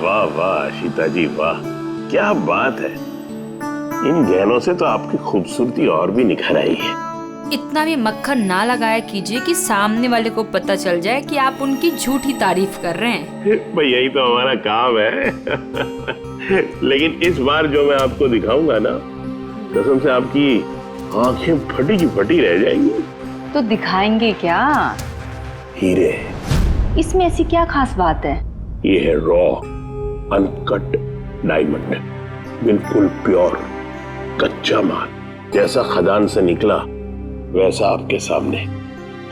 वाह वाह आशिता जी वाह, क्या बात है। इन गहनों से तो आपकी खूबसूरती और भी निखर आई है। इतना भी मक्खन ना लगाया कीजिए कि सामने वाले को पता चल जाए कि आप उनकी झूठी तारीफ कर रहे हैं। भाई यही तो हमारा काम है। लेकिन इस बार जो मैं आपको दिखाऊंगा ना, कसम से आपकी आंखें फटी की फटी रह जाएंगी। तो दिखाएंगे क्या? हीरे। इसमें ऐसी क्या खास बात है? ये है रॉ अनकट डायमंड, बिल्कुल प्योर कच्चा माल, जैसा खदान से निकला वैसा आपके सामने।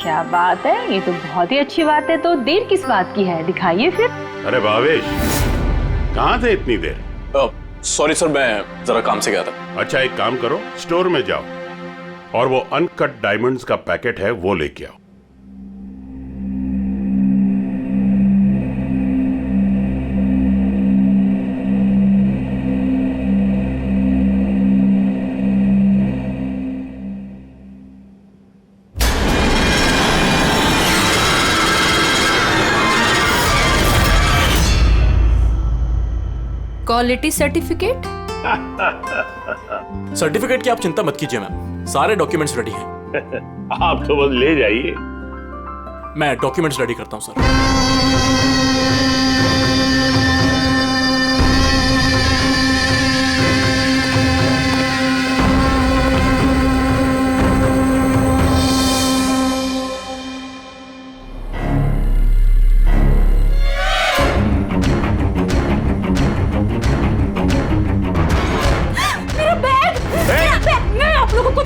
क्या बात है, ये तो बहुत ही अच्छी बात है। तो देर किस बात की है, दिखाइए फिर। अरे भावेश, कहाँ थे इतनी देर? सॉरी सर, मैं जरा काम से गया था। अच्छा एक काम करो, स्टोर में जाओ और वो अनकट डायमंड्स का पैकेट है वो लेके आओ। Quality certificate? सर्टिफिकेट की आप चिंता मत कीजिए मैम, सारे डॉक्यूमेंट्स रेडी हैं। आप तो बस ले जाइए। मैं डॉक्यूमेंट्स रेडी करता हूं सर।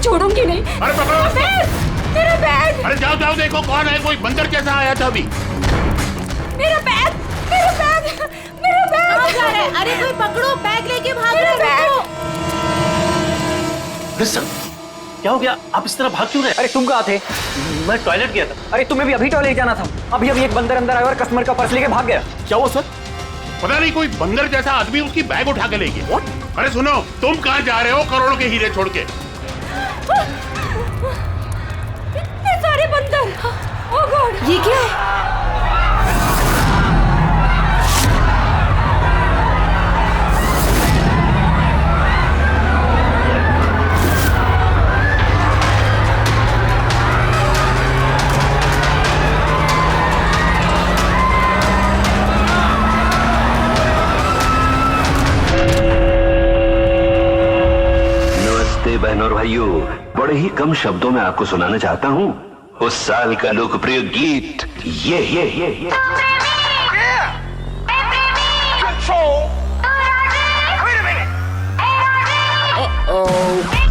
छोड़ूंगी नहीं। अरे पकड़ो मेरा बैग। अरे जाओ जाओ देखो कौन है, कोई बंदर कैसा आया था अभी। मेरा बैग, मेरा बैग, मेरा बैग। कहाँ जा रहे हैं? अरे कोई पकड़ो, बैग लेके भाग रहे हैं। क्या हो गया? आप इस तरह भाग क्यों रहे? अरे तुम कहाँ थे? मैं टॉयलेट गया था। अरे तुम्हें भी अभी टॉयलेट जाना था। अभी एक बंदर अंदर आया और कस्टमर का पर्स लेके भाग गया। क्या हुआ सर? पता नहीं कोई बंदर जैसा आदमी उसकी बैग उठा के ले गया। अरे सुनो, तुम कहाँ जा रहे हो करोड़ों के हीरे छोड़ के? इतने सारे बंदर। ओह गॉड, ये क्या है? बहनों और भाइयों, बड़े ही कम शब्दों में आपको सुनाना चाहता हूँ उस साल का लोकप्रिय गीत ये।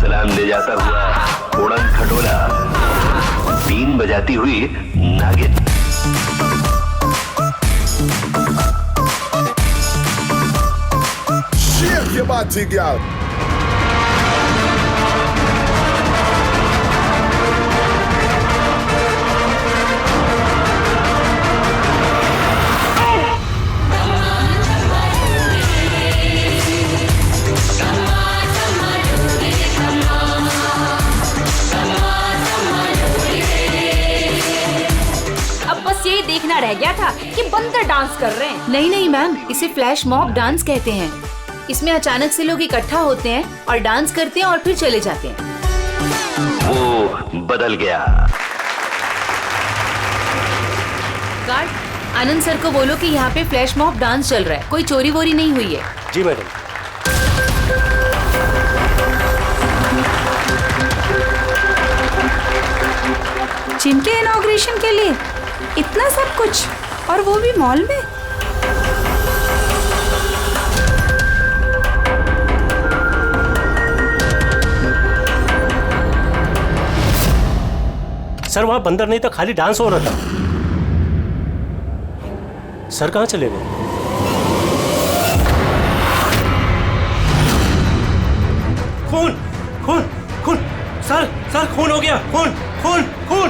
सलाम ले जाता हुआ उड़न खटोला, बीन बजाती हुई नागिन। Shake your body, girl. देखना रह गया था कि बंदर डांस कर रहे हैं। नहीं मैम, इसे फ्लैश मॉब डांस कहते हैं। इसमें अचानक से लोग इकट्ठा होते हैं और डांस करते हैं और फिर चले जाते हैं। वो बदल गया। गार्ड, आनंद सर को बोलो कि यहाँ पे फ्लैश मॉब डांस चल रहा है, कोई चोरी वोरी नहीं हुई है। जी मैडम। जिम के इनॉग्रेशन के लिए इतना सब कुछ, और वो भी मॉल में। सर वहां बंदर नहीं था, खाली डांस हो रहा था। सर कहाँ चले गए? खून खून खून, सर खून हो गया, खून खून खून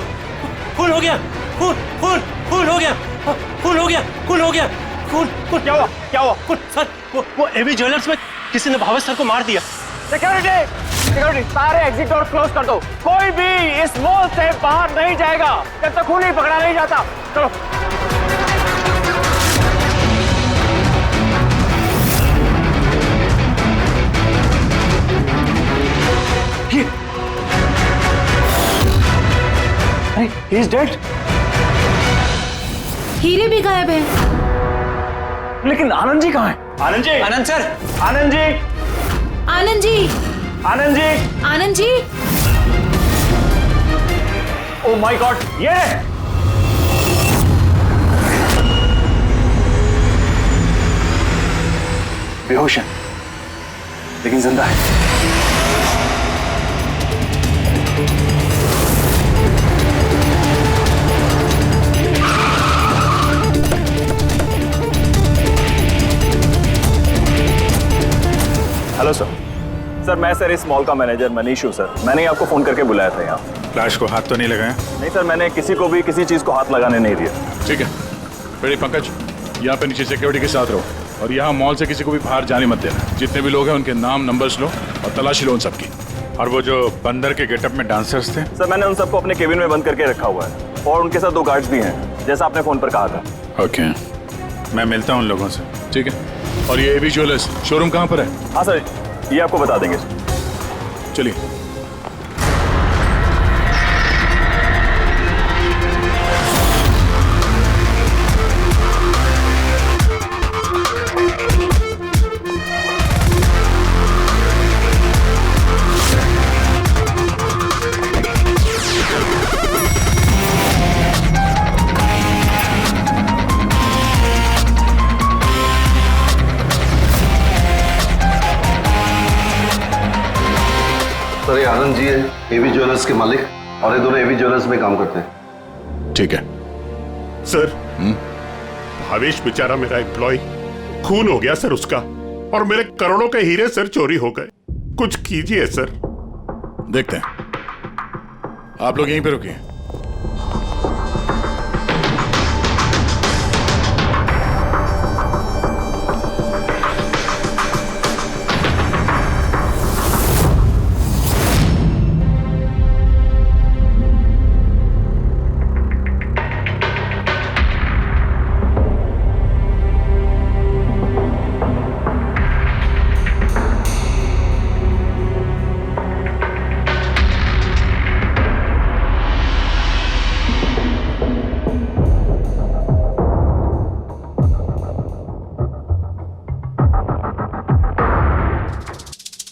खून हो गया, खून खून खून हो गया, खून हो गया, खून हो गया, खून खून। क्या हुआ खून? सर वो एवी ज्वेलर्स में किसी ने भावेश सर को मार दिया। सिक्योरिटी, सारे एग्जिट डोर क्लोज कर दो। कोई भी इस मॉल से बाहर नहीं जाएगा जब तक खून नहीं पकड़ा नहीं जाता। चलो। He is dead. हीरे भी गायब हैं। लेकिन आनंद जी कहाँ हैं? Anand ji, Anand sir, Anand ji, Anand ji, Anand ji, Anand ji. Oh my god, ये बेहोश है लेकिन जिंदा है। हेलो सर, मैं सर इस मॉल का मैनेजर मनीष हूँ सर। मैंने ही आपको फोन करके बुलाया था यहाँ। फ्लैश को हाथ तो नहीं लगाया? नहीं सर, मैंने किसी को भी किसी चीज को हाथ लगाने नहीं दिया। ठीक है बेटे पंकज, यहाँ पे नीचे सिक्योरिटी के साथ रहो और यहाँ मॉल से किसी को भी बाहर जाने मत देना। जितने भी लोग हैं उनके नाम नंबर्स लो और तलाशी लो उन सबकी। और वो जो बंदर के गेटअप में डांसर्स थे? सर मैंने उन सबको अपने केबिन में बंद करके रखा हुआ है और उनके साथ 2 गार्ड्स भी हैं, जैसा आपने फोन पर कहा था। ओके, मैं मिलता हूँ उन लोगों से। ठीक है, और ये एबी ज्वेलर्स शोरूम कहाँ पर है? हाँ सर, ये आपको बता देंगे। चलिए। सर ये आनंद जी है, एवी ज्वेलर्स के मालिक, और ये दोनों एवी ज्वेलर्स में काम करते हैं। ठीक है सर, भावेश बेचारा मेरा एम्प्लॉय, खून हो गया सर उसका, और मेरे करोड़ों के हीरे सर चोरी हो गए। कुछ कीजिए सर। देखते हैं, आप लोग यहीं पे रुकिए।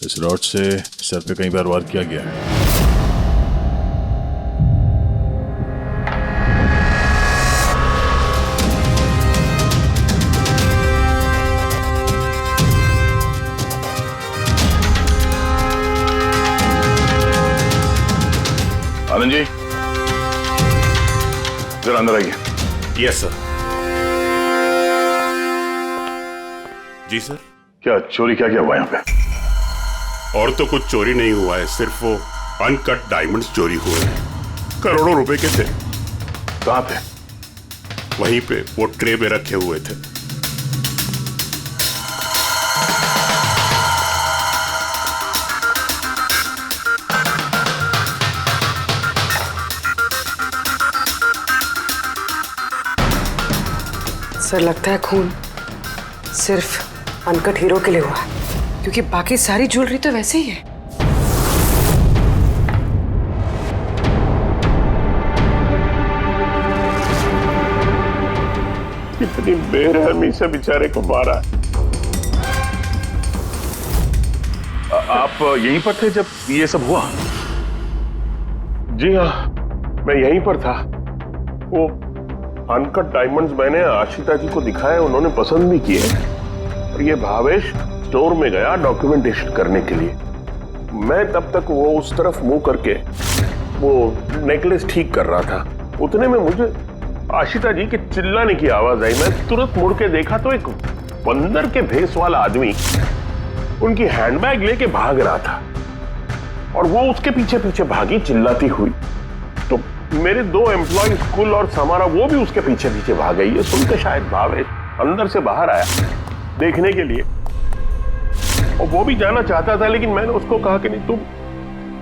इस रॉड से सर पे कई बार वार किया गया है। आनंद जी, जरा अंदर आइए। Yes sir. जी सर। क्या चोरी क्या हुआ यहाँ पे? और तो कुछ चोरी नहीं हुआ है, सिर्फ वो अनकट डायमंड्स चोरी हुए हैं। करोड़ों रुपए के थे। कहाँ पे? वहीं पे वो ट्रे में रखे हुए थे। सर लगता है खून सिर्फ अनकट हीरो के लिए हुआ है, क्योंकि बाकी सारी ज्वेलरी तो वैसे ही है। कितनी बेरहमी से बेचारे को मारा। आप यहीं पर थे जब ये सब हुआ? जी हाँ, मैं यहीं पर था। वो अनकट डायमंड्स मैंने आशिता जी को दिखाए, उन्होंने पसंद भी किए। और ये भावेश स्टोर में गया डॉक्यूमेंटेशन करने के लिए। मैं तब तक वो उस तरफ मुंह करके वो नेकलेस ठीक कर रहा था। उतने में मुझे आशिता जी के चिल्लाने की आवाज आई। मैं तुरंत मुड़ के देखा तो एक बंदर के भेस वाला आदमी उनकी हैंडबैग लेके भाग रहा था और वो उसके पीछे पीछे भागी चिल्लाती हुई। तो मेरे 2 एम्प्लॉय स्कूल और समारा वो भी उसके पीछे पीछे भाग गई। ये सुनकर शायद भावेश अंदर से बाहर आया देखने के लिए, और वो भी जाना चाहता था, लेकिन मैंने उसको कहा कि नहीं,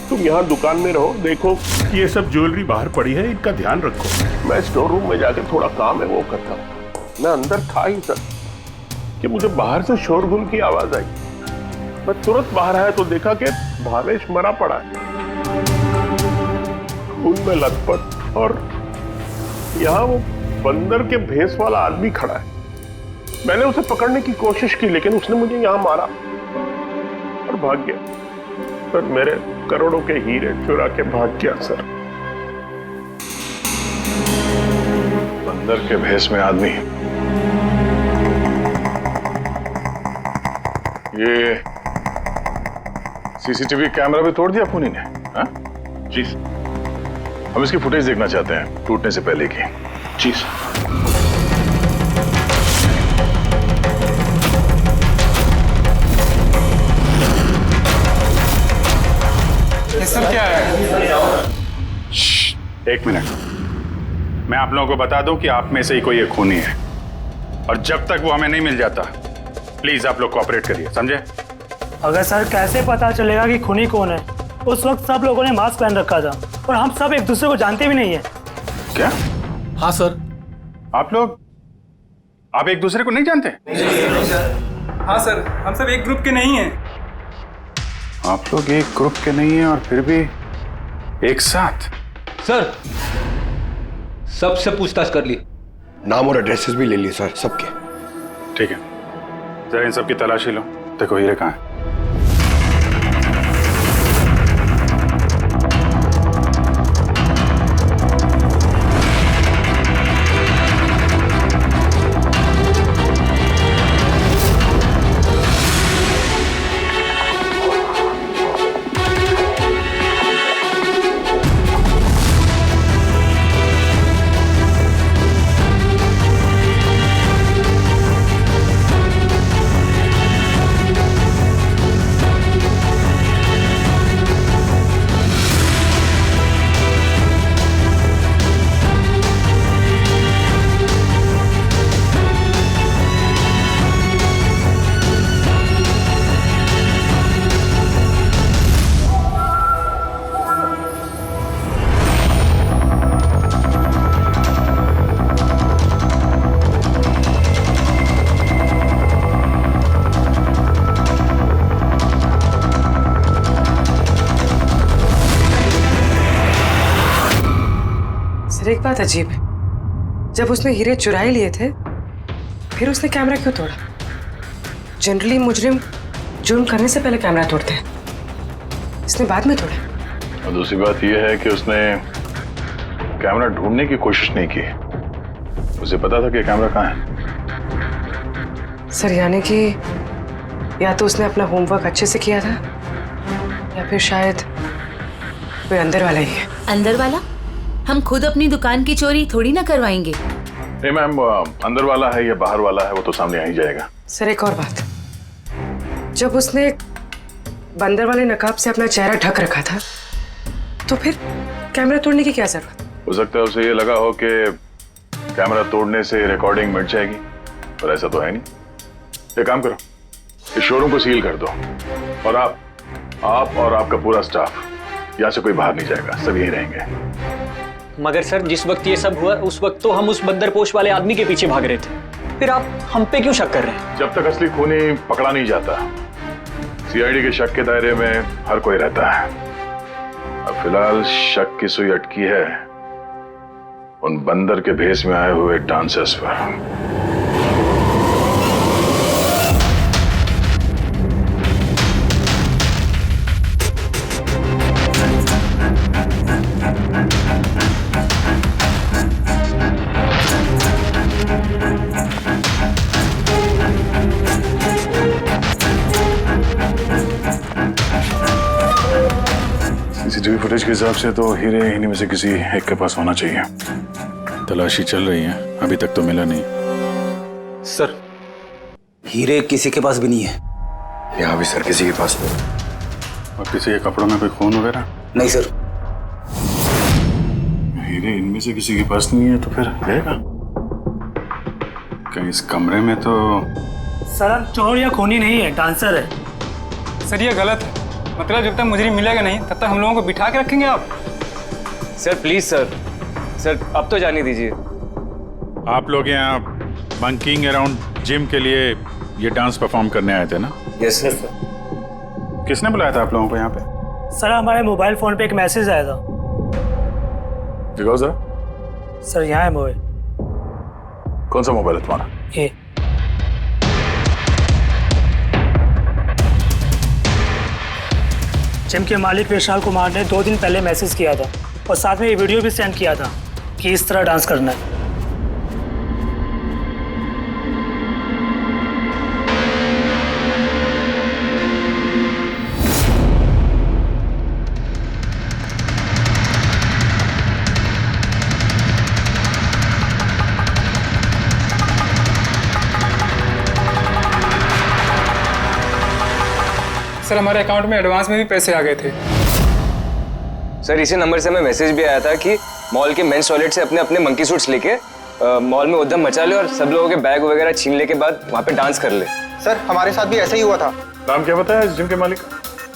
तुम यहाँ दुकान में रहो, देखो ये सब ज्वेलरी बाहर पड़ी है, इनका ध्यान रखो। मैं स्टोर रूम में जाके थोड़ा काम है वो करता हूँ। मैं अंदर था ही सर कि मुझे बाहर से शोरगुल की आवाज आई। मैं तुरंत बाहर आया तो देखा कि भावेश मरा पड़ा है, खून में लथपथ, और यहाँ वो बंदर के भेस वाला आदमी खड़ा है। मैंने उसे पकड़ने की कोशिश की, लेकिन उसने मुझे यहाँ मारा और भाग गया। सर, मेरे करोड़ों के हीरे चुरा के भाग गया सर। बंदर के भेस में आदमी, ये सीसीटीवी कैमरा भी तोड़ दिया खूनी ने? हाँ? जी, हम इसकी फुटेज देखना चाहते हैं टूटने से पहले की। जी सर, क्या है? एक मिनट, मैं आप लोगों को बता दूं कि आप में से ही कोई एक खूनी है, और जब तक वो हमें नहीं मिल जाता प्लीज आप लोग कोऑपरेट करिए, समझे? अगर सर कैसे पता चलेगा कि खूनी कौन है? उस वक्त सब लोगों ने मास्क पहन रखा था और हम सब एक दूसरे को जानते भी नहीं है। क्या? हाँ सर। आप एक दूसरे को नहीं जानते? हाँ सर, हम सब एक ग्रुप के नहीं हैं। आप लोग एक ग्रुप के नहीं हैं और फिर भी एक साथ? सर, सबसे पूछताछ कर ली, नाम और एड्रेसेस भी ले लिए सर सबके। ठीक है, जरा इन सबकी तलाशी लो, देखो हीरे कहाँ है। एक बात अजीब है, जब उसने हीरे चुरा लिए थे फिर उसने कैमरा क्यों तोड़ा? जनरली मुजरिम जुर्म करने से पहले कैमरा तोड़ते हैं, इसने बाद में तोड़ा। और दूसरी बात यह है कि उसने कैमरा ढूंढने की कोशिश नहीं की, उसे पता था कि कैमरा कहाँ है। सर, यानी कि या तो उसने अपना होमवर्क अच्छे से किया था या फिर शायद कोई अंदर वाला ही है। अंदर वाला? हम खुद अपनी दुकान की चोरी थोड़ी ना करवाएंगे। नहीं मैम, अंदर वाला है या बाहर वाला है वो तो सामने आ ही जाएगा। सर, एक और बात, जब उसने बंदर वाले नकाब से अपना चेहरा ढक रखा था तो फिर कैमरा तोड़ने की क्या जरूरत? हो सकता है उसे ये लगा हो कि कैमरा तोड़ने से रिकॉर्डिंग मिट जाएगी, पर ऐसा तो है नहीं। एक काम करो, इस शोरूम को सील कर दो और आप और आपका पूरा स्टाफ यहाँ से कोई बाहर नहीं जाएगा, सब यहीं रहेंगे। मगर सर, जिस वक्त ये सब हुआ उस वक्त तो हम उस बंदरपोश वाले आदमी के पीछे भाग रहे थे, फिर आप हम पे क्यों शक कर रहे हैं? जब तक असली खूनी पकड़ा नहीं जाता सीआईडी के शक के दायरे में हर कोई रहता है। अब फिलहाल शक की सुई अटकी है उन बंदर के भेस में आए हुए डांसर्स पर। सीसीटीवी फुटेज के हिसाब से तो हीरे इन्हीं में से किसी एक के पास होना चाहिए। तलाशी चल रही है, अभी तक तो मिला नहीं। सर, हीरे किसी के पास भी नहीं है। यहाँ भी सर किसी के पास नहीं। और किसी के कपड़ों में कोई खून वगैरह? नहीं सर। हीरे इनमें से किसी के पास नहीं है तो फिर रहेगा कहीं इस कमरे में? तो सर, चोर या खूनी नहीं है, डांसर है। सर, ये गलत है। मतलब जब तक मुजरिम मिलेगा नहीं तब तक हम लोगों को बिठा के रखेंगे आप? सर प्लीज सर, अब तो जाने दीजिए। आप लोग यहाँ बंकिंग अराउंड जिम के लिए ये डांस परफॉर्म करने आए थे ना? Yes sir. किसने बुलाया था आप लोगों को यहाँ पे? सर, हमारे मोबाइल फोन पे एक मैसेज आया था। दिखाओ सर। सर यहाँ है मोबाइल। कौन सा मोबाइल है तुम्हारा? ये जिम के मालिक विशाल कुमार ने 2 दिन पहले मैसेज किया था और साथ में ये वीडियो भी सेंड किया था कि इस तरह डांस करना है। सर हमारे अकाउंट में एडवांस में भी पैसे आ गए थे। सर इसी नंबर से हमें मैसेज भी आया था कि मॉल के मेंस टॉयलेट से अपने अपने मंकी सूट्स लेके मॉल में उद्यम मचा ले और सब लोगों के बैग वगैरह छीन ले के बाद वहाँ पे डांस कर ले। सर हमारे साथ भी ऐसा ही हुआ था। नाम क्या बताया जिम के मालिक?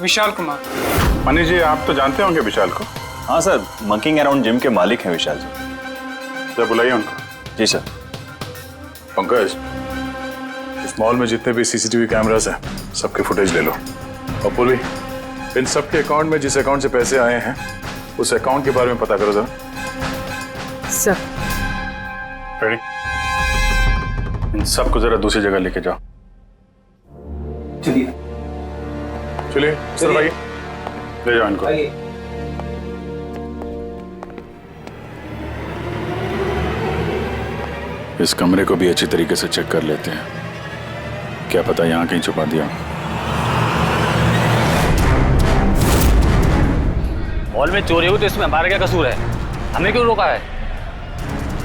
विशाल कुमार। मनीष जी आप तो जानते होंगे विशाल को? हाँ सर, मंकिंग अराउंड जिम के मालिक हैं विशाल जी। जब बुलाइए उनको। जी सर। पंकज, इस मॉल में जितने भी सीसीटीवी कैमरास हैं सबके फुटेज ले लो। और पूर्वी, इन सब के अकाउंट में जिस अकाउंट से पैसे आए हैं उस अकाउंट के बारे में पता करो जरा। सर। रेडी? इन सबको जरा दूसरी जगह लेके जाओ। चलिए चलिए सर भाई, ले जाओ इनको। इस कमरे को भी अच्छी तरीके से चेक कर लेते हैं, क्या पता यहाँ कहीं छुपा दिया। मॉल में चोरी हुई तो इसमें हमारा क्या कसूर है? हमें क्यों रोका है?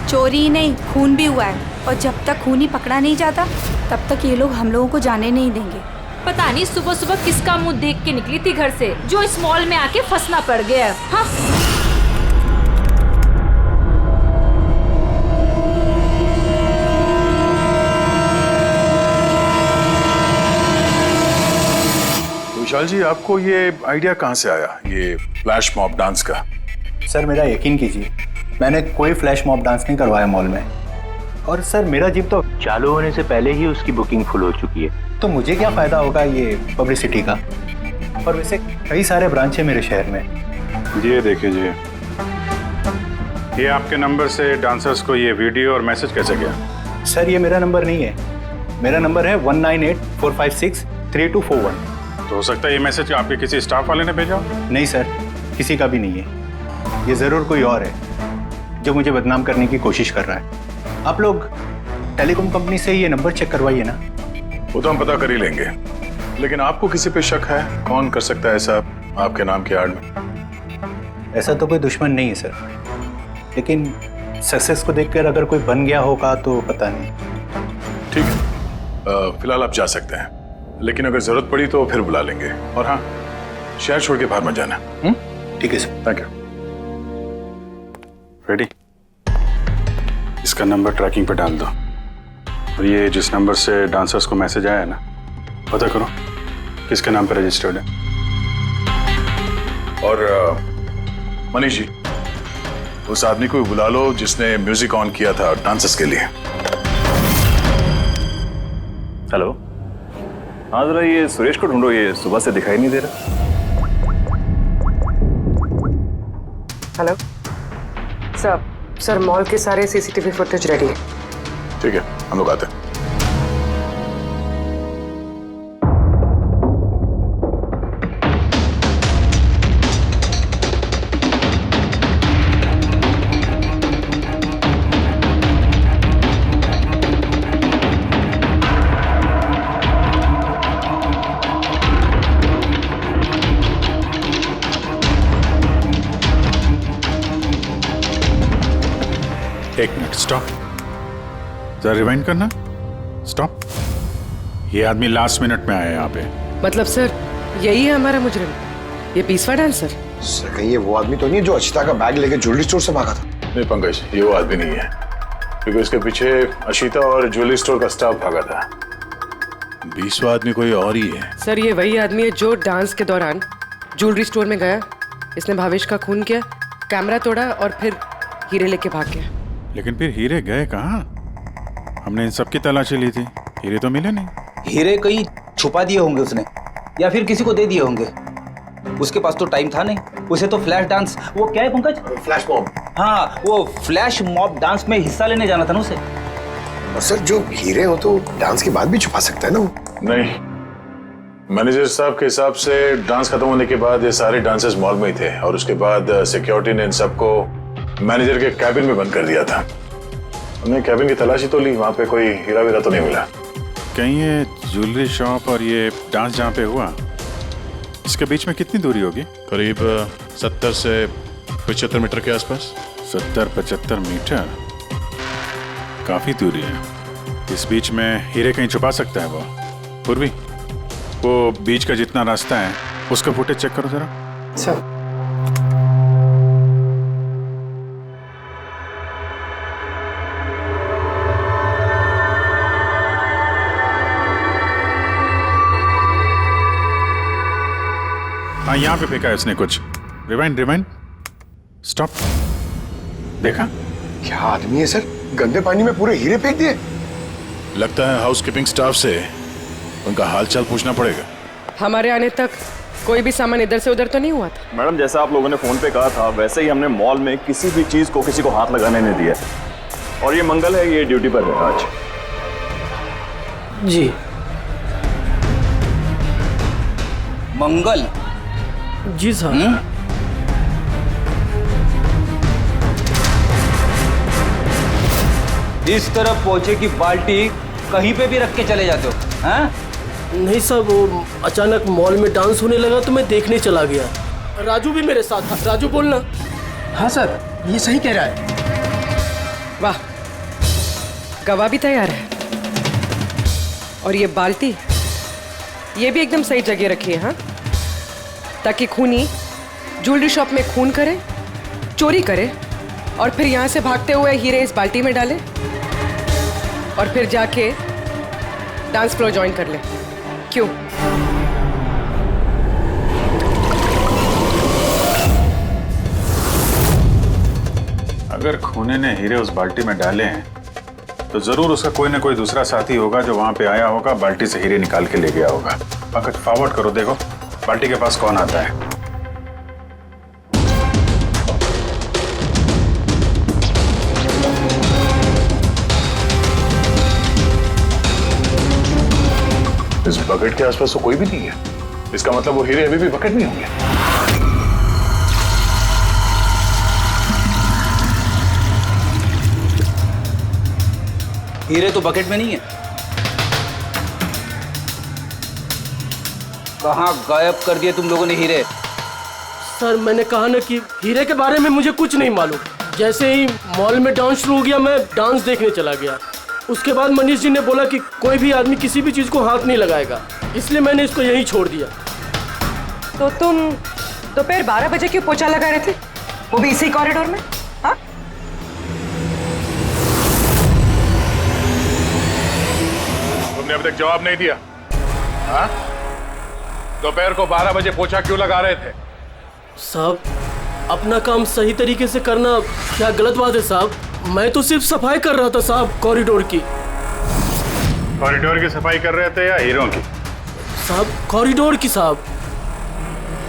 चोरी नहीं, खून भी हुआ है और जब तक खून ही पकड़ा नहीं जाता तब तक ये लोग हम लोगों को जाने नहीं देंगे। पता नहीं सुबह सुबह किसका मुंह देख के निकली थी घर से जो इस मॉल में आके फंसना पड़ गया। हाँ विशाल जी, आपको ये आइडिया कहाँ से आया, ये फ्लैश मॉब डांस का? सर मेरा यकीन कीजिए, मैंने कोई फ्लैश मॉब डांस नहीं करवाया मॉल में। और सर मेरा जिम तो चालू होने से पहले ही उसकी बुकिंग फुल हो चुकी है, तो मुझे क्या फ़ायदा होगा ये पब्लिसिटी का। और वैसे कई सारे ब्रांच है मेरे शहर में। ये देखिए जी, ये आपके नंबर से डांसर्स को ये वीडियो और मैसेज कैसे गया? सर ये मेरा नंबर नहीं है, मेरा नंबर है 1984563241। तो हो सकता है ये मैसेज आपके किसी स्टाफ वाले ने भेजा? नहीं सर, किसी का भी नहीं है। ये ज़रूर कोई और है जो मुझे बदनाम करने की कोशिश कर रहा है। आप लोग टेलीकॉम कंपनी से ये नंबर चेक करवाइए ना। वो तो हम पता कर ही लेंगे, लेकिन आपको किसी पे शक है? कौन कर सकता है ऐसा आपके नाम की आड़ में? ऐसा तो कोई दुश्मन नहीं है सर, लेकिन सक्सेस को देखकर अगर कोई बन गया होगा तो पता नहीं। ठीक है, फिलहाल आप जा सकते हैं, लेकिन अगर जरूरत पड़ी तो फिर बुला लेंगे। और हाँ, शहर छोड़ के बाहर मत जाना। ठीक है सर। Thank you. रेडी? इसका नंबर ट्रैकिंग पे डाल दो और ये जिस नंबर से डांसर्स को मैसेज आया है ना, पता करो किसके नाम पे रजिस्टर्ड है। और मनीष जी, उस आदमी को बुला लो जिसने म्यूजिक ऑन किया था डांसर्स के लिए। हेलो, हाँ जरा ये सुरेश को ढूंढो, ये सुबह से दिखाई नहीं दे रहा। हेलो सर, मॉल के सारे सीसीटीवी फुटेज रेडी है। ठीक है, हम लोग आते हैं। एक मिनट, स्टॉप। जरा रिवाइंड करना। स्टॉप। ये आदमी लास्ट मिनट में आया है यहाँ पे। मतलब सर यही है हमारा मुजरिम, ये पीसवा डांसर? सर कहीं ये वो आदमी तो नहीं जो अचिता का बैग लेके ज्वेलरी स्टोर से भागा था? नहीं पंकज, ये वो आदमी नहीं है, क्योंकि इसके पीछे अशिता और ज्वेलरी स्टोर का स्टाफ भागा था। 20वां आदमी कोई और ही है। सर ये वही आदमी है जो डांस के दौरान ज्वेलरी स्टोर में गया, इसने भावेश का खून किया, कैमरा तोड़ा और फिर हीरे लेके भाग गया। लेकिन फिर हीरे गए कहाँ? हमने इन सब की तलाशी ली थी, हीरे तो मिले नहीं। हीरे कहीं छुपा दिए होंगे उसने, या फिर किसी को दे दिए होंगे। उसके पास तो टाइम था नहीं, उसे तो फ्लैश डांस, वो क्या है पंकज? Flash mob. हाँ, वो फ्लैश मॉब डांस में हिस्सा लेने जाना था ना उसे। और सर जो हीरे हो तो डांस के बाद भी छुपा सकता है ना वो। नहीं, मैनेजर साहब के हिसाब से डांस खत्म होने के बाद ये सारे डांसर्स मॉल में ही थे और उसके बाद सिक्योरिटी ने इन सबको मैनेजर के कैबिन में बंद कर दिया था। हमने कैबिन की तलाशी तो ली, वहां पे कोई हीरा वीरा तो नहीं मिला। कहीं ये ज्वेलरी शॉप और ये डांस जहाँ पे हुआ, इसके बीच में कितनी दूरी होगी? करीब 70 से 75 मीटर के आसपास। 70-75 मीटर, काफी दूरी है। इस बीच में हीरे कहीं छुपा सकता है वो। पूर्वी, वो बीच का जितना रास्ता है उसका फुटेज चेक करो जरा। अच्छा। हाँ, यहाँ पे फेंका है इसने कुछ। Rewind, stop. देखा? क्या आदमी है सर, गंदे पानी में पूरे हीरे फेंक दिए। लगता है हाउसकीपिंग स्टाफ से उनका हालचाल पूछना पड़ेगा। हमारे आने तक कोई भी सामान इधर से उधर तो नहीं हुआ था? मैडम, जैसा आप लोगों ने फोन पे कहा था वैसे ही हमने मॉल में किसी भी चीज को किसी को हाथ लगाने नहीं दिया। और ये मंगल है, ये ड्यूटी पर है आज। जी। मंगल? जी सर। इस तरफ पहुंचे कि बाल्टी कहीं पे भी रख के चले जाते हो, हैं? नहीं सर, वो अचानक मॉल में डांस होने लगा तो मैं देखने चला गया। राजू भी मेरे साथ था। राजू बोलना। हाँ सर, ये सही कह रहा है। वाह, गवाह भी तैयार है। और ये बाल्टी, ये भी एकदम सही जगह रखी है। हाँ, ताकि खूनी ज्वेलरी शॉप में खून करे, चोरी करे और फिर यहाँ से भागते हुए हीरे इस बाल्टी में डाले और फिर जाके डांस फ्लोर ज्वाइन कर ले। क्यों? अगर खूने ने हीरे उस बाल्टी में डाले हैं तो जरूर उसका कोई ना कोई दूसरा साथी होगा जो वहां पे आया होगा, बाल्टी से हीरे निकाल के ले गया होगा। पंकज, फॉरवर्ड करो, देखो बाल्टी के पास कौन आता है। इस बकेट के आसपास तो कोई भी नहीं है। इसका मतलब वो हीरे अभी भी बकेट में होंगे। हीरे तो बकेट में नहीं है। कहाँ गायब कर दिए तुम लोगों ने हीरे? सर, मैंने कहा ना कि हीरे के बारे में मुझे कुछ नहीं मालूम। जैसे ही मॉल में डांस शुरू हो गया, मैं डांस देखने चला गया। उसके बाद मनीष जी ने बोला कि कोई भी आदमी किसी भी चीज को हाथ नहीं लगाएगा, इसलिए मैंने इसको यहीं छोड़ दिया। तो तुम दोपहर 12 बजे क्यों पोछा लगा रहे थे, वो भी इसी कॉरिडोर में? हाँ, तुमने अभी तक जवाब नहीं दिया। हाँ, दोपहर को 12 बजे पोछा क्यों लगा रहे थे? साहब, अपना काम सही तरीके से करना क्या गलत बात है साहब? मैं तो सिर्फ सफाई कर रहा था साहब, कॉरिडोर की। कॉरिडोर की सफाई कर रहे थे या हीरों की? साहब, कॉरिडोर की साहब।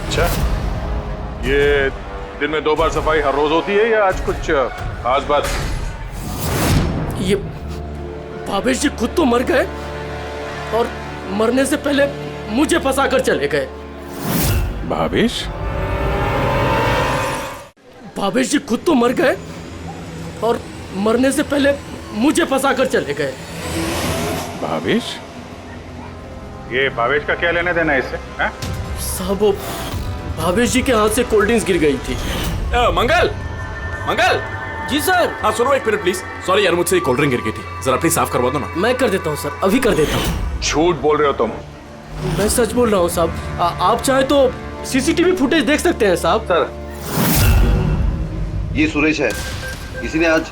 अच्छा, ये दिन में 2 बार सफाई हर रोज होती है या आज कुछ खास बात? ये भावेश जी खुद तो मर गए और मरने से पहले मुझे फंसा कर चले गए। भावेश? भावेश जी खुद तो मर गए और मरने से पहले मुझे फंसा कर चले गए। भावेश? ये भावेश का क्या लेना देना इससे? साहब, वो भावेश जी के हाथ से कोल्ड ड्रिंक्स गिर गई थी। मंगल, मंगल। जी सर। हाँ सुनो एक मिनट प्लीज। सॉरी यार, मुझसे कोल्ड ड्रिंक गिर गई थी, जरा प्लीज साफ करवा दो ना। मैं कर देता हूँ सर, अभी कर देता हूँ। झूठ बोल रहे हो तुम? मैं सच बोल रहा हूँ साहब। आप चाहे तो सीसीटीवी फुटेज देख सकते हैं साहब। सर, ये सुरेश है, इसी ने आज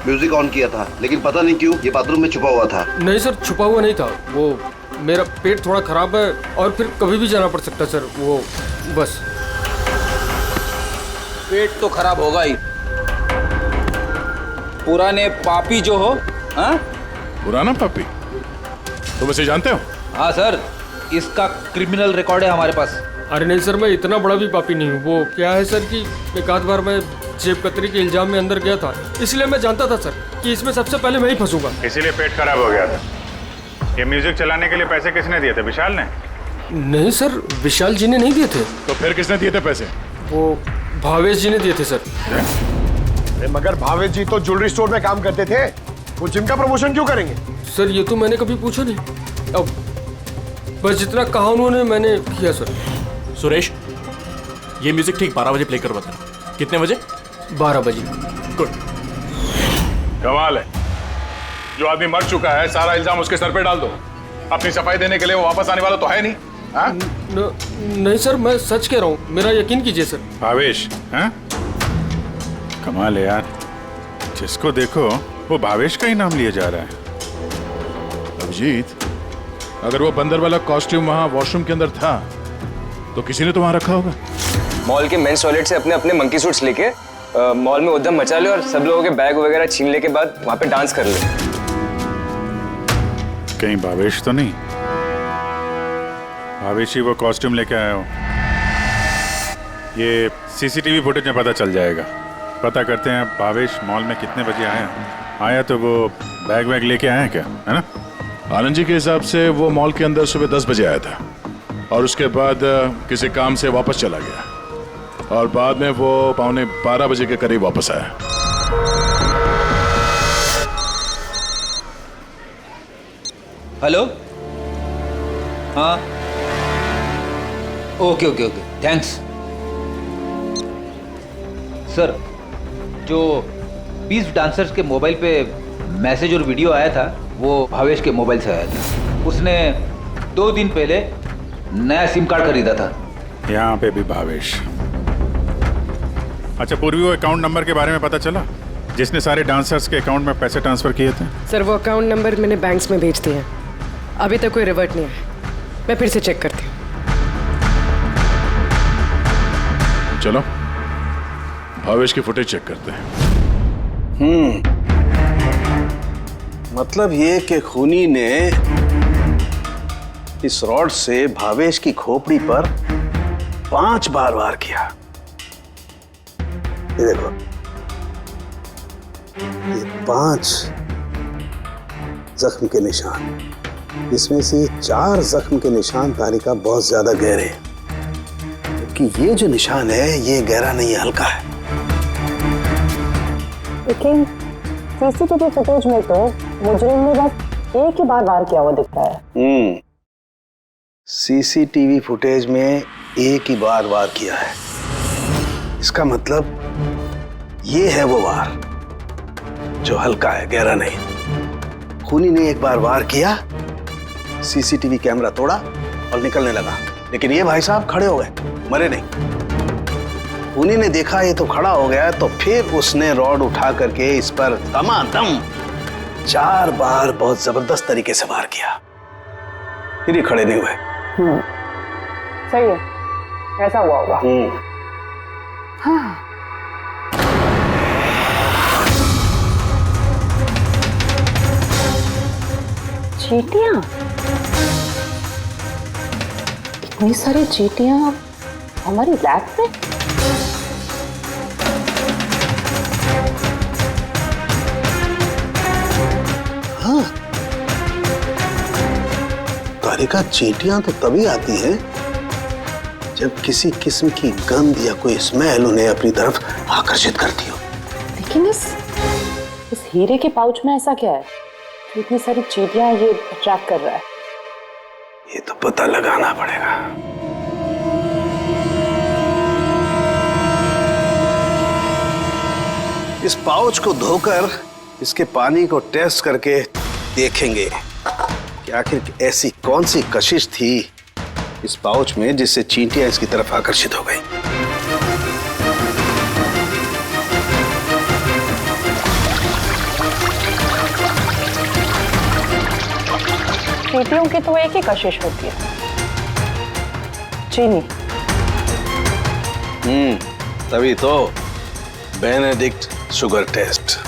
म्यूजिक ऑन किया था, लेकिन पता नहीं क्यों ये बाथरूम में छुपा हुआ था। नहीं सर, छुपा हुआ नहीं था। वो मेरा पेट थोड़ा खराब है और फिर कभी भी जाना पड़ सकता सर, वो बस। पेट तो खराब होगा ही। पुराने पापी जो हो। हाँ, पुराना पापी? तुम इसे जानते हो? हाँ सर, इसका क्रिमिनल रिकॉर्ड है हमारे पास। अरे नहीं सर, मैं इतना बड़ा भी पापी नहीं हूँ। वो क्या है सर कि एक आध बार मैं जेब कतरी के इल्जाम में अंदर गया था, इसलिए मैं जानता था सर कि इसमें सबसे पहले मैं ही फंसूंगा। इसीलिए पेट खराब हो गया था। ये म्यूजिक चलाने के लिए पैसे किसने दिए थे? विशाल ने? नहीं सर, विशाल जी ने नहीं दिए थे। तो फिर किसने दिए थे पैसे? वो भावेश जी ने दिए थे सर। मगर भावेश जी तो ज्वेलरी स्टोर में काम करते थे, वो जिम का प्रमोशन क्यों करेंगे? सर ये तो मैंने कभी पूछा नहीं। अब बस जितना कहा उन्होंने मैंने किया सर। सुरेश, ये म्यूजिक ठीक 12 बजे प्ले कर बता। कितने बजे? 12 बजे। गुड। कमाल है, जो आदमी मर चुका है सारा इल्जाम उसके सर पे डाल दो। अपनी सफाई देने के लिए वो वापस आने वाला तो है नहीं। नहीं सर, मैं सच कह रहा हूँ, मेरा यकीन कीजिए सर। भावेश? हैं? कमाल है यार, जिसको देखो वो भावेश का ही नाम लिया जा रहा है। अभिजीत, अगर वो बंदर वाला कॉस्ट्यूम वहाँ वॉशरूम के अंदर था तो किसी ने तो वहाँ रखा होगा। मॉल के मेंस टॉयलेट से अपने अपने मंकी सूट्स लेके मॉल में उद्यम मचा ले और सब लोगों के बैग वगैरह छीनने के बाद वहाँ पे डांस कर ले। कहीं भावेश तो नहीं? भावेश ही वो कॉस्ट्यूम लेके आया हो। ये सीसीटीवी फुटेज में पता चल जाएगा। पता करते हैं भावेश मॉल में कितने बजे आया तो वो बैग वैग लेके आया क्या, है ना? आनंद जी के हिसाब से वो मॉल के अंदर सुबह 10 बजे आया था और उसके बाद किसी काम से वापस चला गया और बाद में वो 11:15 बजे के करीब वापस आया। हेलो, हाँ, okay okay okay, thanks sir. जो 20 डांसर्स के मोबाइल पे मैसेज और वीडियो आया था वो भावेश के मोबाइल से आया था। उसने 2 दिन पहले नया सिम कार्ड खरीदा था। यहाँ पे भी भावेश। अच्छा पूर्वी, वो अकाउंट नंबर के बारे में पता चला जिसने सारे डांसर्स के अकाउंट में पैसे ट्रांसफर किए थे? सर वो अकाउंट नंबर मैंने बैंक्स में भेज दिए हैं, अभी तक कोई रिवर्ट नहीं आया। मैं फिर से चेक करती हूँ। चलो भावेश की फुटेज चेक करते हैं। मतलब ये कि खूनी ने इस रॉड से भावेश की खोपड़ी पर 5 बार वार किया। ये देखो, ये 5 जख्म के निशान, इसमें से 4 जख्म के निशान तारिका बहुत ज्यादा गहरे हैं, क्योंकि ये जो निशान है ये गहरा नहीं है, हल्का है। लेकिन सीसीटीवी फुटेज में तो मुजरिम ने बस एक ही बार वार किया हुआ दिखता है। सीसीटीवी फुटेज में एक ही बार वार किया है, इसका मतलब ये है वो वार जो हल्का है, गहरा नहीं। खूनी ने एक बार वार किया, सीसीटीवी कैमरा तोड़ा और निकलने लगा, लेकिन ये भाई साहब खड़े हो गए, मरे नहीं। खूनी ने देखा ये तो खड़ा हो गया, तो फिर उसने रॉड उठा करके इस पर दमादम 4 बार बहुत जबरदस्त तरीके से वार किया, फिर ये खड़े नहीं हुए। सही है, ऐसा हुआ होगा। हाँ। चींटियां, इतनी सारी चींटियां हमारी लैब में। हाँ, तारिका, चींटियां तो तभी आती हैं जब किसी किस्म की गंध या कोई स्मेल उन्हें अपनी तरफ आकर्षित करती हो। लेकिन इस हीरे के पाउच में ऐसा क्या है कि इतनी सारी चींटियां ये अट्रैक्ट कर रहा है? ये तो पता लगाना पड़ेगा। इस पाउच को धोकर इसके पानी को टेस्ट करके देखेंगे कि आखिर ऐसी कौन सी कशिश थी इस पाउच में जिससे चींटियां इसकी तरफ आकर्षित हो गई। चींटियों की तो एक ही कशिश होती है, चीनी। तभी तो बेनेडिक्ट शुगर टेस्ट।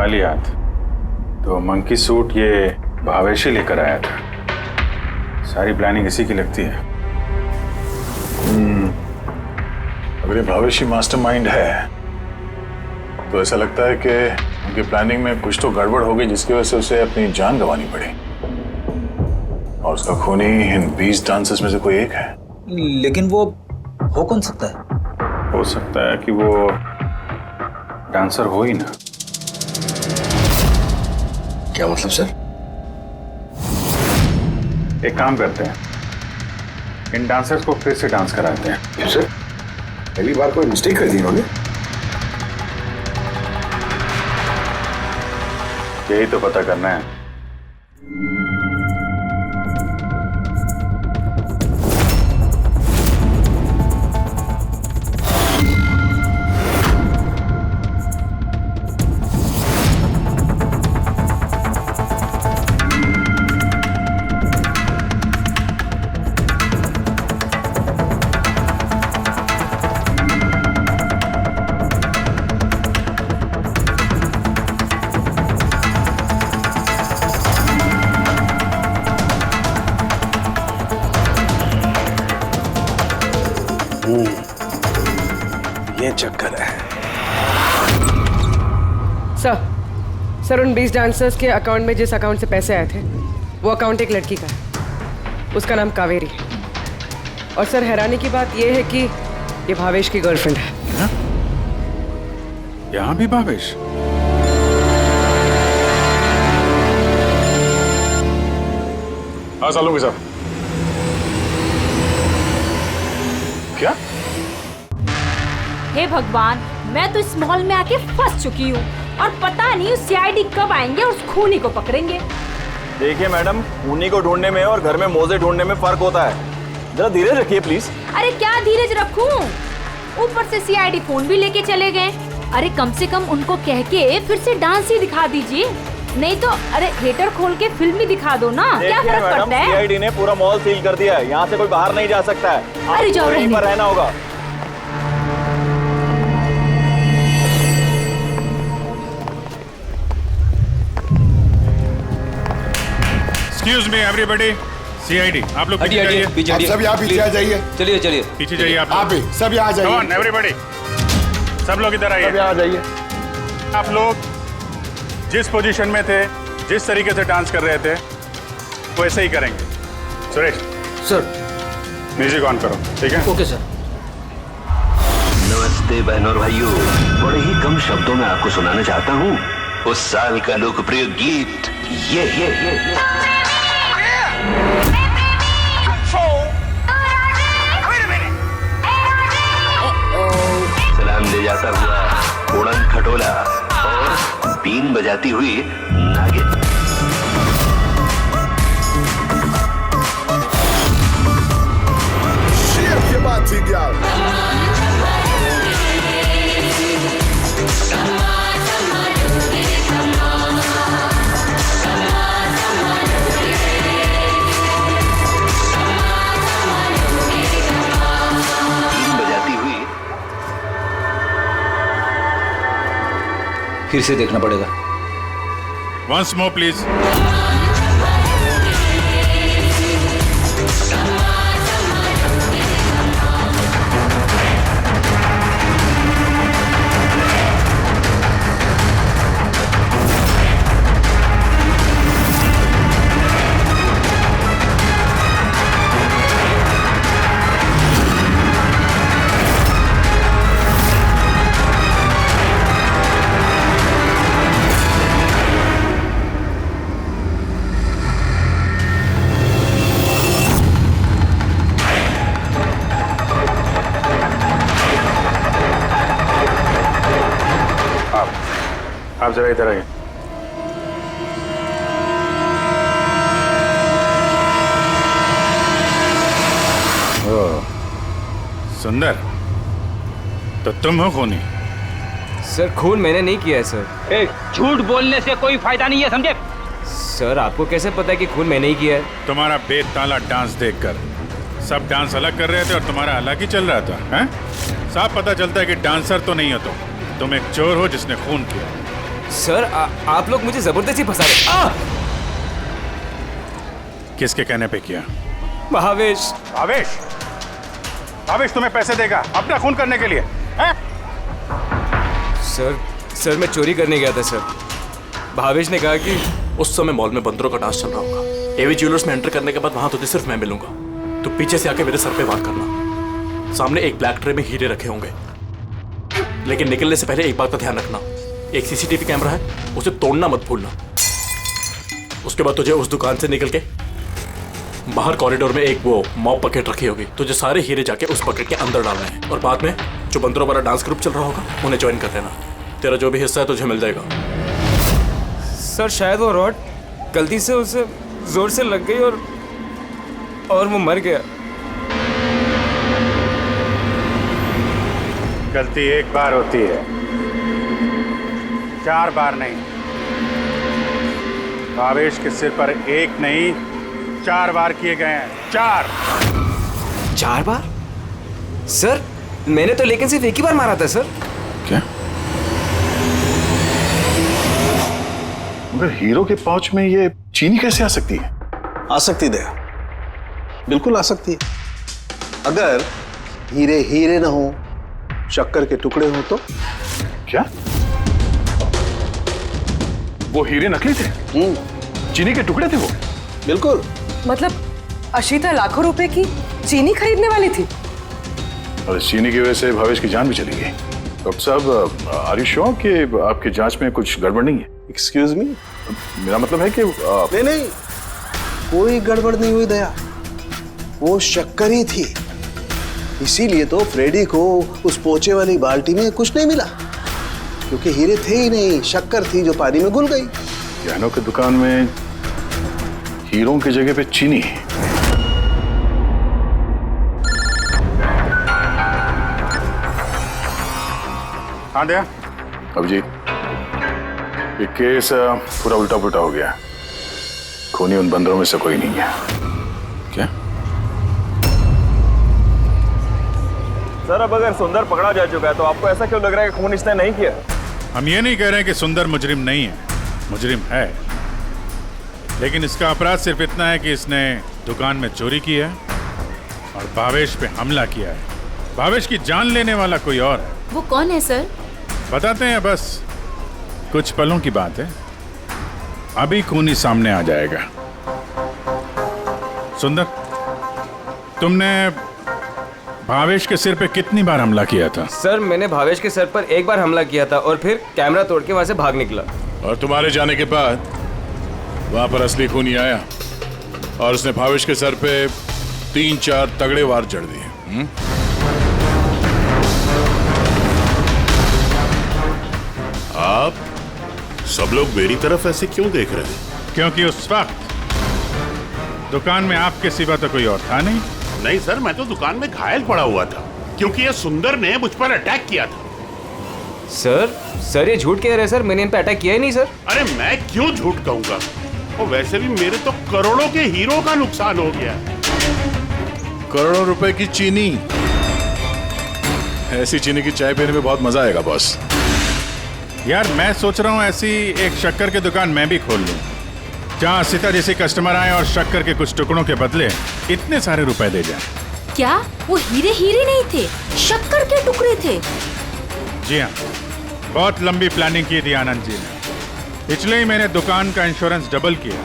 खाली हाथ, तो मंकी सूट ये भावेश ही लेकर आया था। सारी प्लानिंग इसी की लगती है। अगर ये भावेशी मास्टरमाइंड है तो ऐसा लगता है कि उनकी प्लानिंग में कुछ तो गड़बड़ हो गई जिसकी वजह से उसे अपनी जान गंवानी पड़ी। और उसका खूनी इन 20 डांसर्स में से कोई एक है। लेकिन वो हो कौन सकता है? हो सकता है कि वो डांसर हो ही ना। क्या मतलब सर? एक काम करते हैं, इन डांसर्स को फिर से डांस कराते हैं। सर पहली बार कोई मिस्टेक कर दी इन्होंने। यही तो पता करना है। ये चक्कर है। सर उन 20 डांसर्स के अकाउंट में जिस अकाउंट से पैसे आए थे वो अकाउंट एक लड़की का है। उसका नाम कावेरी है। और सर हैरानी की बात यह है कि ये भावेश की गर्लफ्रेंड है। यहाँ भी भावेश? हाँ सालों के साहब। क्या? हे भगवान, मैं तो इस मॉल में आके फंस चुकी हूँ और पता नहीं उस सीआईडी कब आएंगे और उस खूनी को पकड़ेंगे। देखिए मैडम, खूनी को ढूंढने में और घर में मोजे ढूंढने में फर्क होता है। जरा धीरे रखिए प्लीज। अरे क्या धीरज रखूं? ऊपर से सीआईडी फोन भी लेके चले गए। अरे कम से कम उनको कह के फिर से डांस ही दिखा दीजिए, नहीं तो अरे थिएटर खोल के फिल्म ही दिखा दो ना। क्या फर्क पड़ता है? सीआईडी ने पूरा मॉल सील कर दिया है, यहाँ से कोई बाहर नहीं जा सकता है। अरे जाओ, यहीं पर रहना होगा। Excuse me everybody, CID, आप लोग पीछे जाइए। आप सब यहाँ पीछे आ जाइए। चलिए चलिए पीछे जाइए आप भी सब यहाँ जाइए। Come on, everybody, सब लोग इधर आइए। सब यहाँ जाइए। आप लोग जिस पोजीशन में थे, जिस तरीके से डांस कर रहे थे, वैसे ही करेंगे। सुरेश सर, म्यूजिक ऑन करो, ठीक है? Okay sir. नमस्ते बहनों और भाइयों, बड़े ही कम शब्दों में आपको सुनाना चाहता हूँ उस साल का लोकप्रिय गीत ये। सलाम ले जाता हुआ उड़न खटोला और बीन बजाती हुई नागिन। Shake your body, girl. फिर से देखना पड़ेगा। Once more please. आप जरा इधर आइए। सुंदर, तो तुम हो खूनी? सर खून मैंने नहीं किया है सर। झूठ बोलने से कोई फायदा नहीं है, समझे? सर आपको कैसे पता है कि खून मैंने ही किया है? तुम्हारा बेताला डांस देखकर सब डांस अलग कर रहे थे और तुम्हारा अलग ही चल रहा था, हैं? साफ पता चलता है कि डांसर तो नहीं हो तुम एक चोर हो जिसने खून किया। सर आप लोग मुझे जबरदस्ती फंसा रहे। किसके कहने पे किया? भावेश। भावेश? भावेश तुम्हें पैसे देगा अपना खून करने के लिए, हैं? सर मैं चोरी करने गया था सर। भावेश ने कहा कि उस समय मॉल में बंदरों का डांस चल रहा होगा। एवी ज्वेलर्स में एंटर करने के बाद वहां तुझे सिर्फ मैं मिलूंगा। तो पीछे से आके मेरे सर पे वार करना। सामने एक ब्लैक ट्रे में हीरे रखे होंगे, लेकिन निकलने से पहले एक बात का ध्यान रखना, एक सीसीटीवी कैमरा है, उसे तोड़ना मत भूलना। उसके बाद तुझे उस दुकान से निकल के बाहर कॉरिडोर में एक वो मॉप बकेट रखी होगी, तुझे सारे हीरे जाके उस बकेट के अंदर डालना है, और बाद में जो बंदरों वाला डांस ग्रुप चल रहा होगा उन्हें ज्वाइन कर लेना। तेरा जो भी हिस्सा है तुझे मिल जाएगा। सर शायद वो रॉड गलती से उसे जोर से लग गई और वो मर गया। गलती एक बार होती है, 4 बार नहीं। भावेश के सिर पर एक नहीं 4 बार किए गए हैं। 4 बार? सर मैंने तो लेकिन सिर्फ एक ही बार मारा था सर। क्या? मगर हीरो के पाउच में ये चीनी कैसे आ सकती है? आ सकती दया, बिल्कुल आ सकती है। अगर हीरे हीरे ना हो, शक्कर के टुकड़े हो तो। क्या? वो हीरे नकली थे? चीनी के टुकड़े थे वो? बिल्कुल। मतलब अशीता लाखों रुपए की चीनी खरीदने वाली थी, और इस चीनी की वजह से भावेश की जान भी चली गई। डॉक्टर साहब, आर यू श्योर कि आपकी जांच में कुछ गड़बड़ नहीं है? Excuse me? मेरा मतलब है कि नहीं, कोई गड़बड़ नहीं हुई दया, वो शक्कर ही थी। इसीलिए तो फ्रेडी को उस पोचे वाली बाल्टी में कुछ नहीं मिला, क्योंकि हीरे थे ही नहीं, शक्कर थी जो पानी में घुल गई। गहनों की दुकान में हीरों की जगह पे चीनी है। हाँ दया। अब जी ये केस पूरा उल्टा पुल्टा हो गया। खूनी उन बंदरों में से कोई नहीं है। क्या? सर अब अगर सुंदर पकड़ा जा चुका है तो आपको ऐसा क्यों लग रहा है कि खून इसने नहीं किया? हम ये नहीं कह रहे हैं कि सुंदर मुजरिम नहीं है, मुजरिम है, लेकिन इसका अपराध सिर्फ इतना है कि इसने दुकान में चोरी की है और भावेश पे हमला किया है। भावेश की जान लेने वाला कोई और है। वो कौन है सर? बताते हैं, बस कुछ पलों की बात है, अभी खूनी सामने आ जाएगा। सुंदर, तुमने भावेश के सिर पे कितनी बार हमला किया था? सर मैंने भावेश के सर पर एक बार हमला किया था और फिर कैमरा तोड़ के वहां से भाग निकला। और तुम्हारे जाने के बाद वहां पर असली खूनी आया और उसने भावेश के सर पे 3-4 तगड़े वार जड़ दिए। आप सब लोग मेरी तरफ ऐसे क्यों देख रहे हैं? क्योंकि उस वक्त दुकान में आपके सिवा तो कोई और था नहीं। नहीं सर, मैं तो दुकान में घायल पड़ा हुआ था क्योंकि ये सुंदर ने मुझ पर अटैक किया था। सर ये झूठ कह रहे हैं सर, मैंने इन पे अटैक किया ही नहीं सर। अरे मैं क्यों झूठ कहूंगा, और वैसे भी मेरे तो करोड़ों के हीरो का नुकसान हो गया। करोड़ों रुपए की चीनी, ऐसी चीनी की चाय पीने में बहुत मजा आएगा बॉस। यार मैं सोच रहा हूँ ऐसी एक शक्कर की दुकान मैं भी खोल लूँ, जहाँ सीता जैसे कस्टमर आए और शक्कर के कुछ टुकड़ों के बदले इतने सारे रुपए दे जाए। क्या वो हीरे हीरे नहीं थे, शक्कर के टुकड़े थे? जी हाँ, बहुत लंबी प्लानिंग की थी आनंद जी ने, इसलिए ही मैंने दुकान का इंश्योरेंस डबल किया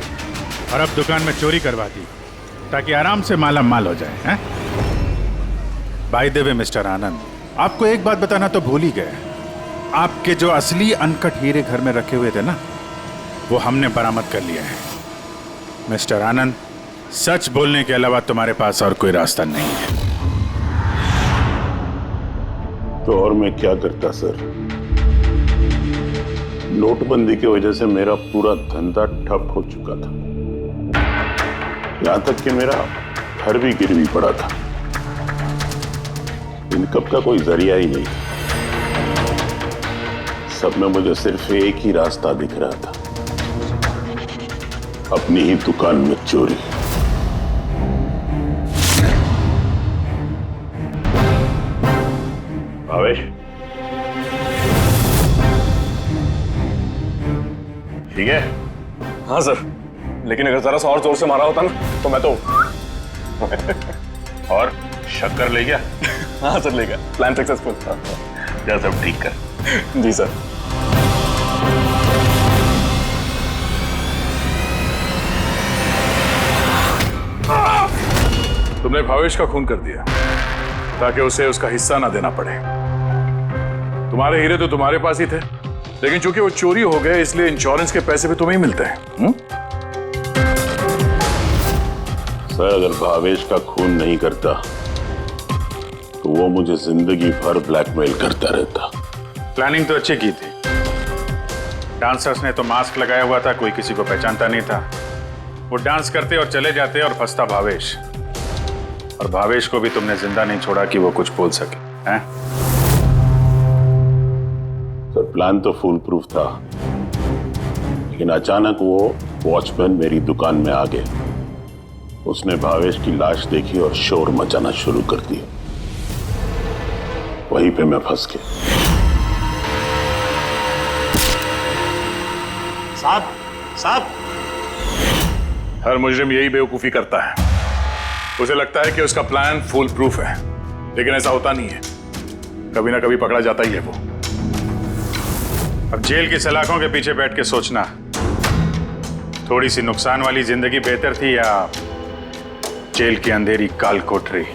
और अब दुकान में चोरी करवा दी ताकि आराम से माला माल हो जाए। बाय द वे मिस्टर आनंद, आपको एक बात बताना तो भूल ही गए, आपके जो असली अनकट हीरे घर में रखे हुए थे ना, वो हमने बरामद कर लिया है। मिस्टर आनंद, सच बोलने के अलावा तुम्हारे पास और कोई रास्ता नहीं है। तो और मैं क्या करता सर, नोटबंदी की वजह से मेरा पूरा धंधा ठप हो चुका था, यहां तक कि मेरा घर भी गिरवी पड़ा था। इनकम का कोई जरिया ही नहीं था। सब में मुझे सिर्फ एक ही रास्ता दिख रहा था, अपनी ही दुकान में चोरी। भावेश, ठीक है? हाँ सर, लेकिन अगर जरा सा और जोर से मारा होता ना तो मैं तो और शक्कर ले गया? हाँ सर, ले गया। Plan successful. जा सब ठीक कर। जी सर। तुमने भावेश का खून कर दिया ताकि उसे उसका हिस्सा ना देना पड़े। तुम्हारे हीरे तो तुम्हारे पास ही थे, लेकिन चूंकि वो चोरी हो गए इसलिए इंश्योरेंस के पैसे भी तुम्हें ही मिलते हैं। सर, अगर भावेश का खून नहीं करता तो वो मुझे जिंदगी भर ब्लैकमेल करता रहता। प्लानिंग तो अच्छी की थी। डांसर्स ने तो मास्क लगाया हुआ था, कोई किसी को पहचानता नहीं था। वो डांस करते और चले जाते और फंसता भावेश, और भावेश को भी तुमने जिंदा नहीं छोड़ा कि वो कुछ बोल सके, हैं? सर, प्लान तो फुल प्रूफ था, लेकिन अचानक वो वॉचमैन मेरी दुकान में आ गया। उसने भावेश की लाश देखी और शोर मचाना शुरू कर दिया। वहीं पे मैं फंस गया। साहब, हर मुजरिम यही बेवकूफी करता है। उसे लगता है कि उसका प्लान फुल प्रूफ है, लेकिन ऐसा होता नहीं है। कभी ना कभी पकड़ा जाता ही है वो। अब जेल की सलाखों के पीछे बैठ के सोचना, थोड़ी सी नुकसान वाली जिंदगी बेहतर थी या जेल की अंधेरी काल कोठरी?